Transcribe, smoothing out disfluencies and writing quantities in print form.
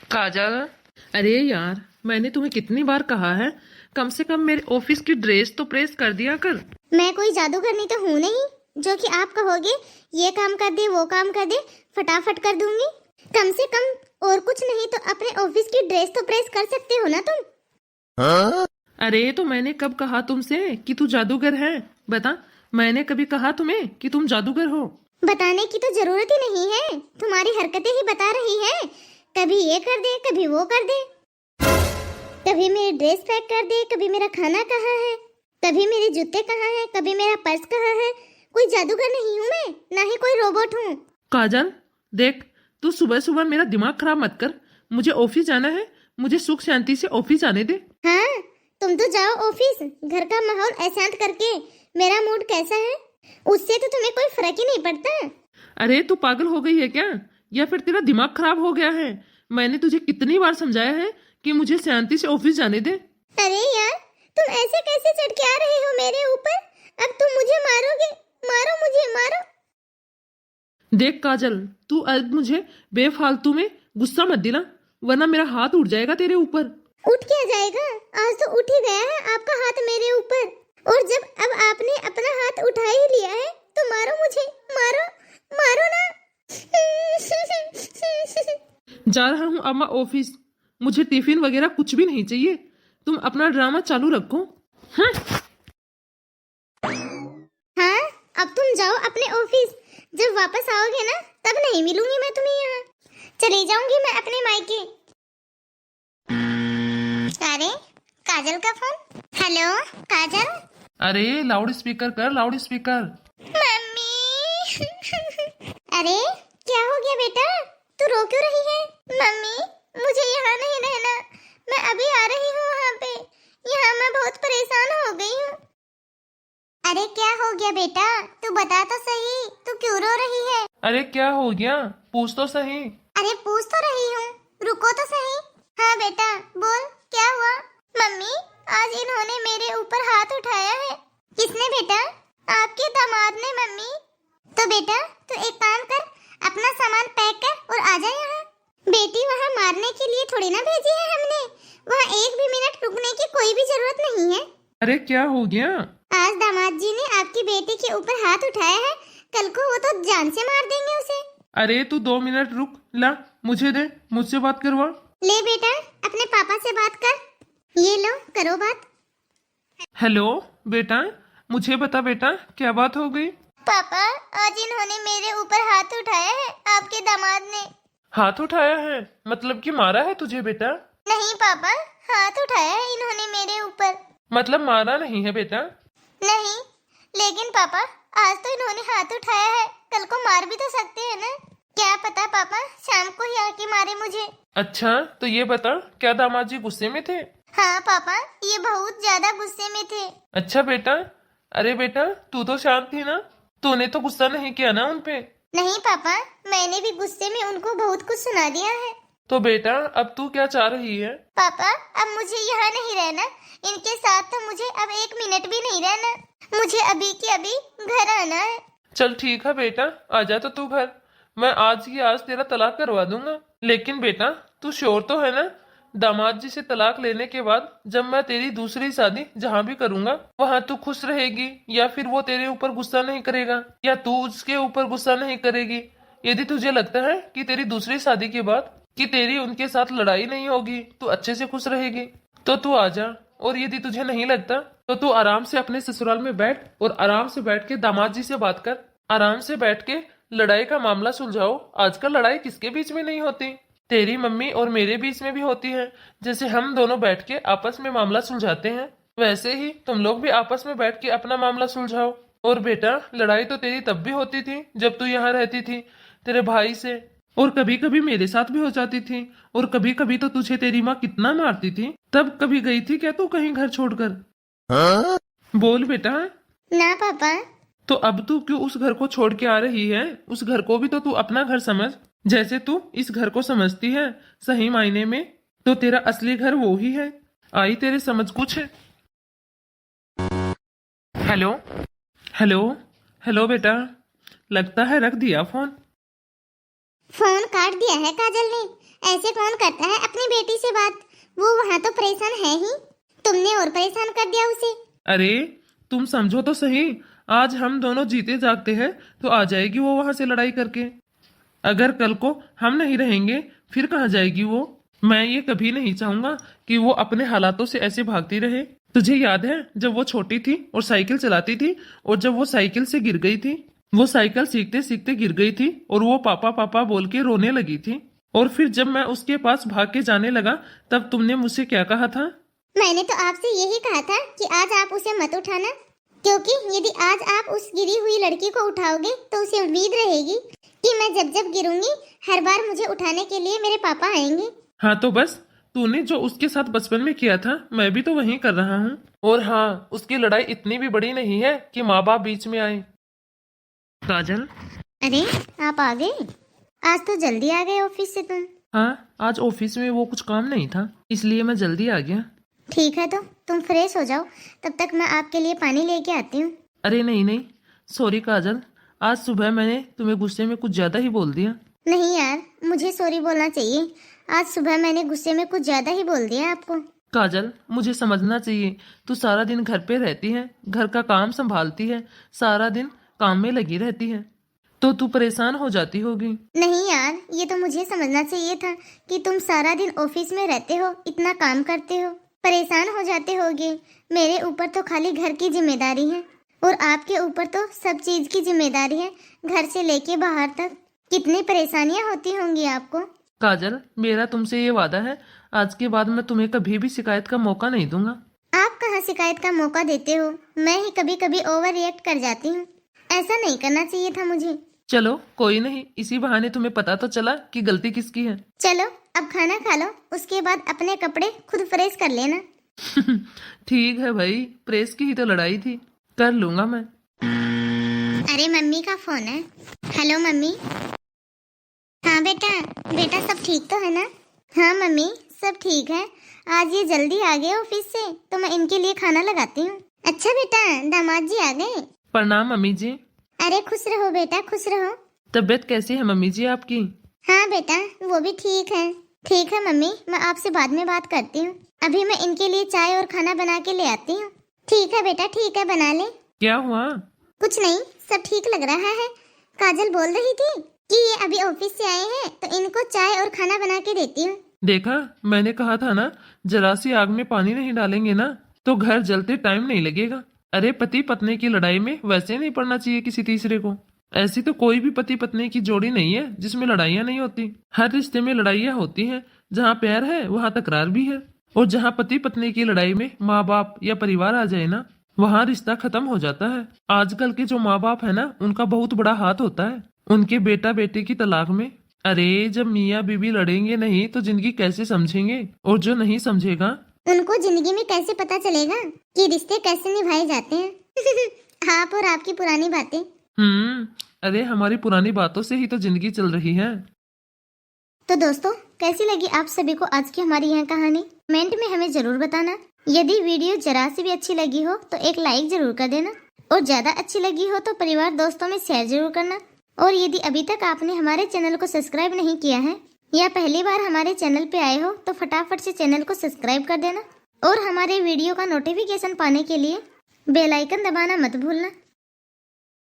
काजल, अरे यार, मैंने तुम्हें कितनी बार कहा है, कम से कम मेरे ऑफिस की ड्रेस तो प्रेस कर दिया कर। मैं कोई जादूगरनी तो हूँ नहीं जो कि आप कहोगे ये काम कर दे वो काम कर दे फटाफट कर दूंगी। कम से कम और कुछ नहीं तो अपने ऑफिस की ड्रेस तो प्रेस कर सकते हो ना तुम। अरे तो मैंने कब कहा तुमसे कि तू जादूगर है? बता, मैंने कभी कहा तुम्हें कि तुम जादूगर हो? बताने की तो जरूरत ही नहीं है, तुम्हारी हरकतें ही बता रही है। कभी ये कर दे कभी वो कर दे, कभी मेरी ड्रेस पैक कर दे, कभी मेरा खाना कहाँ है, कभी मेरे जूते कहाँ हैं, कभी मेरा पर्स कहाँ है। कोई जादूगर नहीं हूँ मैं, ना ही कोई रोबोट हूँ। काजल देख, तू सुबह सुबह मेरा दिमाग खराब मत कर। मुझे ऑफिस जाना है, मुझे सुख शांति से ऑफिस जाने दे। हाँ, तुम तो जाओ ऑफिस, घर का माहौल अशांत करके। मेरा मूड कैसा है उससे तो तुम्हें कोई फर्क ही नहीं पड़ता। अरे तू पागल हो गई है क्या, या फिर तेरा दिमाग खराब हो गया है? मैंने तुझे कितनी बार समझाया है कि मुझे शांति से ऑफिस जाने दे। अरे यार, तुम ऐसे कैसे चढ़ के आ रहे हो मेरे ऊपर? अब तुम मुझे मारोगे? मारो मुझे मारो। देख काजल, तू अब मुझे बेफालतू में गुस्सा मत दिला, वरना मेरा हाथ उठ जाएगा तेरे ऊपर। उठ क्या जाएगा? आज तो उठ ही गया है आपका हाथ मेरे ऊपर। और जब अब आपने अपना हाथ उठा ही लिया है तो मारो मुझे, मारो, मारो ना। जा रहा हूँ अब मैं ऑफिस, मुझे टिफिन वगैरह कुछ भी नहीं चाहिए। तुम अपना ड्रामा चालू रखो। हाँ। हाँ, अब तुम जाओ अपने ऑफिस। जब वापस आओगे ना तब नहीं मिलूंगी मैं तुम्हें यहाँ। चली जाऊंगी मैं अपने मायके। अरे, काजल का फोन। हेलो काजल। अरे लाउड स्पीकर कर, लाउड स्पीकर। मम्मी। अरे क्या हो गया बेटा, तू रो क्यों रही है? मम्मी, मुझे यहाँ नहीं रहना, मैं अभी आ रही हूँ वहाँ पे। यहाँ मैं बहुत परेशान हो गई हूँ। अरे क्या हो गया बेटा, तू बता तो सही, तू क्यों रो रही है? अरे क्या हो गया, पूछ तो सही। अरे पूछ तो रही हूँ, रुको तो सही। हाँ बेटा बोल, क्या हुआ? मम्मी, आज इन्होंने मेरे ऊपर हाथ उठाया है। किसने बेटा? आपके दामाद ने मम्मी। तो बेटा तू एक काम कर, अपना सामान पैक कर और आ जा यहाँ। बेटी वहाँ मारने के लिए थोड़ी ना भेजी है हमने, वहाँ एक भी मिनट रुकने की कोई भी जरूरत नहीं है। अरे क्या हो गया? आज दामाद जी ने आपकी बेटी के ऊपर हाथ उठाया है, कल को वो तो जान से मार देंगे उसे। अरे तू 2 मिनट रुक, ला मुझे दे, मुझसे बात करवा। ले बेटा, अपने पापा से बात कर। ये लो करो बात। हेलो बेटा, मुझे बता बेटा, क्या बात हो गई? पापा, आज इन्होंने मेरे ऊपर हाथ उठाया है, आपके दामाद ने। हाथ उठाया है मतलब कि मारा है तुझे बेटा? नहीं पापा, हाथ उठाया है इन्होंने मेरे ऊपर। मतलब मारा नहीं है बेटा? नहीं, लेकिन पापा आज तो इन्होंने हाथ उठाया है, कल को मार भी तो सकते हैं ना। क्या पता पापा, शाम को ही आके मारे मुझे। अच्छा तो ये बता, क्या दामाद जी गुस्से में थे? हाँ पापा, ये बहुत ज्यादा गुस्से में थे। अच्छा बेटा। अरे बेटा, तू तो शांत थी ना, तूने तो गुस्सा नहीं किया ना उनपे? नहीं पापा, मैंने भी गुस्से में उनको बहुत कुछ सुना दिया है। तो बेटा अब तू क्या चाह रही है? पापा, अब मुझे यहाँ नहीं रहना, इनके साथ तो मुझे अब एक मिनट भी नहीं रहना। मुझे अभी के अभी घर आना है। चल ठीक है बेटा, आजा तो तू घर। मैं आज ही आज तेरा तलाक करवा दूंगा। लेकिन बेटा तू श्योर तो है ना, दामाद जी से तलाक लेने के बाद जब मैं तेरी दूसरी शादी जहाँ भी करूंगा वहाँ तू खुश रहेगी, या फिर वो तेरे ऊपर गुस्सा नहीं करेगा, या तू उसके ऊपर गुस्सा नहीं करेगी? यदि तुझे लगता है कि तेरी दूसरी शादी के बाद कि तेरी उनके साथ लड़ाई नहीं होगी, तू अच्छे से खुश रहेगी, तो तू आजा। और यदि तुझे नहीं लगता तो तू आराम से अपने ससुराल में बैठ और आराम से बैठ के दामाद जी से बात कर। आराम से बैठ के लड़ाई का मामला सुलझाओ। आजकल लड़ाई किसके बीच में नहीं होती, तेरी मम्मी और मेरे बीच में भी होती है। जैसे हम दोनों बैठ के आपस में मामला सुलझाते हैं, वैसे ही तुम लोग भी आपस में बैठ के अपना मामला सुलझाओ। और बेटा लड़ाई तो तेरी तब भी होती थी जब तू यहाँ रहती थी तेरे भाई से, और कभी कभी मेरे साथ भी हो जाती थी, और कभी कभी तो तुझे तेरी माँ कितना मारती थी। तब कभी गई थी क्या तू कहीं घर छोड़कर? बोल बेटा। ना पापा। तो अब तू क्यों उस घर को छोड़ के आ रही है? उस घर को भी तो तू अपना घर समझ, जैसे तू इस घर को समझती है। सही मायने में तो तेरा असली घर वो ही है। आई तेरे समझ कुछ? हेलो हेलो हेलो बेटा, लगता है रख दिया फोन। फोन काट दिया है काजल ने। ऐसे कौन करता है अपनी बेटी से बात? वो वहाँ तो परेशान है ही, तुमने और परेशान कर दिया उसे। अरे तुम समझो तो सही, आज हम दोनों जीते जागते हैं तो आ जाएगी वो वहां से लड़ाई करके। अगर कल को हम नहीं रहेंगे फिर कहाँ जाएगी वो? मैं ये कभी नहीं चाहूंगा कि वो अपने हालातों से ऐसे भागती रहे। तुझे याद है जब वो छोटी थी और साइकिल चलाती थी, और जब वो साइकिल से गिर गई थी, वो साइकिल सीखते सीखते गिर गई थी और वो पापा पापा बोल के रोने लगी थी। और फिर जब मैं उसके पास भाग के जाने लगा तब तुमने मुझसे क्या कहा था? मैंने तो आपसे यही कहा था कि आज आप उसे मत उठाना, क्योंकि यदि आज आप उस गिरी हुई लड़की को उठाओगे तो उसे उम्मीद रहेगी कि मैं जब जब गिरूंगी हर बार मुझे उठाने के लिए मेरे पापा आएंगे। हाँ तो बस, तूने जो उसके साथ बचपन में किया था मैं भी तो वही कर रहा हूँ। और हाँ, उसकी लड़ाई इतनी भी बड़ी नहीं है कि माँ बाप बीच में आए। काजल। अरे आप आ गए? आज तो जल्दी आ गए ऑफिस से तुम। हाँ, आज ऑफिस में वो कुछ काम नहीं था इसलिए मैं जल्दी आ गया। ठीक है तो तुम फ्रेश हो जाओ, तब तक मैं आपके लिए पानी लेके आती हूँ। अरे नहीं नहीं, सॉरी काजल, आज सुबह मैंने तुम्हें गुस्से में कुछ ज्यादा ही बोल दिया। नहीं यार, मुझे सॉरी बोलना चाहिए। आज सुबह मैंने गुस्से में कुछ ज्यादा ही बोल दिया आपको। काजल, मुझे समझना चाहिए, तू सारा दिन घर पे रहती है, घर का काम संभालती है, सारा दिन काम में लगी रहती है, तो तू परेशान हो जाती होगी। नहीं यार, ये तो मुझे समझना चाहिए था कि तुम सारा दिन ऑफिस में रहते हो, इतना काम करते हो, परेशान हो जाते होगे। मेरे ऊपर तो खाली घर की जिम्मेदारी है और आपके ऊपर तो सब चीज की जिम्मेदारी है, घर से लेके बाहर तक। कितनी परेशानियां होती होंगी आपको। काजल, मेरा तुमसे ये वादा है, आज के बाद मैं तुम्हें कभी भी शिकायत का मौका नहीं दूंगा। आप कहाँ शिकायत का मौका देते हो? मैं ही कभी कभी ओवर रिएक्ट कर जाती हूँ। ऐसा नहीं करना चाहिए था मुझे। चलो कोई नहीं, इसी बहाने तुम्हें पता तो चला कि गलती किसकी है। चलो अब खाना खा लो, उसके बाद अपने कपड़े खुद प्रेस कर लेना। ठीक है भाई, प्रेस की ही तो लड़ाई थी, कर लूंगा मैं। अरे मम्मी का फोन है। Hello mummy. हाँ बेटा, बेटा सब ठीक तो है ना? हाँ मम्मी, सब ठीक है। आज ये जल्दी आ गए ऑफिस से तो मैं इनके लिए खाना लगाती हूँ। अच्छा बेटा, दामाद जी आ गए। प्रणाम मम्मी जी। अरे खुश रहो बेटा, खुश रहो। तबीयत कैसी है मम्मी जी आपकी? हाँ बेटा, वो भी ठीक है। ठीक है मम्मी, मैं आपसे बाद में बात करती हूँ। अभी मैं इनके लिए चाय और खाना बना के ले आती हूँ। ठीक है बेटा, ठीक है, बना ले। क्या हुआ? कुछ नहीं, सब ठीक लग रहा है। काजल बोल रही थी कि ये अभी ऑफिस से आए हैं तो इनको चाय और खाना बना के देती हूँ। देखा, मैंने कहा था ना, जरा सी आग में पानी नहीं डालेंगे ना तो घर जलते टाइम नहीं लगेगा। अरे पति पत्नी की लड़ाई में वैसे नहीं पड़ना चाहिए किसी तीसरे को। ऐसी तो कोई भी पति पत्नी की जोड़ी नहीं है जिसमें लड़ाइयाँ नहीं होती। हर रिश्ते में लड़ाइयाँ होती हैं। जहाँ प्यार है वहाँ तकरार भी है, और जहाँ पति पत्नी की लड़ाई में माँ बाप या परिवार आ जाए ना, वहाँ रिश्ता खत्म हो जाता है। आजकल के जो माँ बाप है ना, उनका बहुत बड़ा हाथ होता है उनके बेटा बेटी की तलाक में। अरे जब मियाँ बीबी लड़ेंगे नहीं तो जिंदगी कैसे समझेंगे, और जो नहीं समझेगा उनको जिंदगी में कैसे पता चलेगा कि रिश्ते कैसे निभाए जाते हैं। आप और आपकी पुरानी बातें। अरे हमारी पुरानी बातों से ही तो जिंदगी चल रही है। तो दोस्तों, कैसी लगी आप सभी को आज की हमारी यह कहानी? कमेंट में हमें जरूर बताना। यदि वीडियो जरा सी भी अच्छी लगी हो तो एक लाइक जरूर कर देना, और ज्यादा अच्छी लगी हो तो परिवार दोस्तों में शेयर जरूर करना। और यदि अभी तक आपने हमारे चैनल को सब्सक्राइब नहीं किया है या पहली बार हमारे चैनल पे आए हो तो फटाफट से चैनल को सब्सक्राइब कर देना, और हमारे वीडियो का नोटिफिकेशन पाने के लिए बेल आइकन दबाना मत भूलना।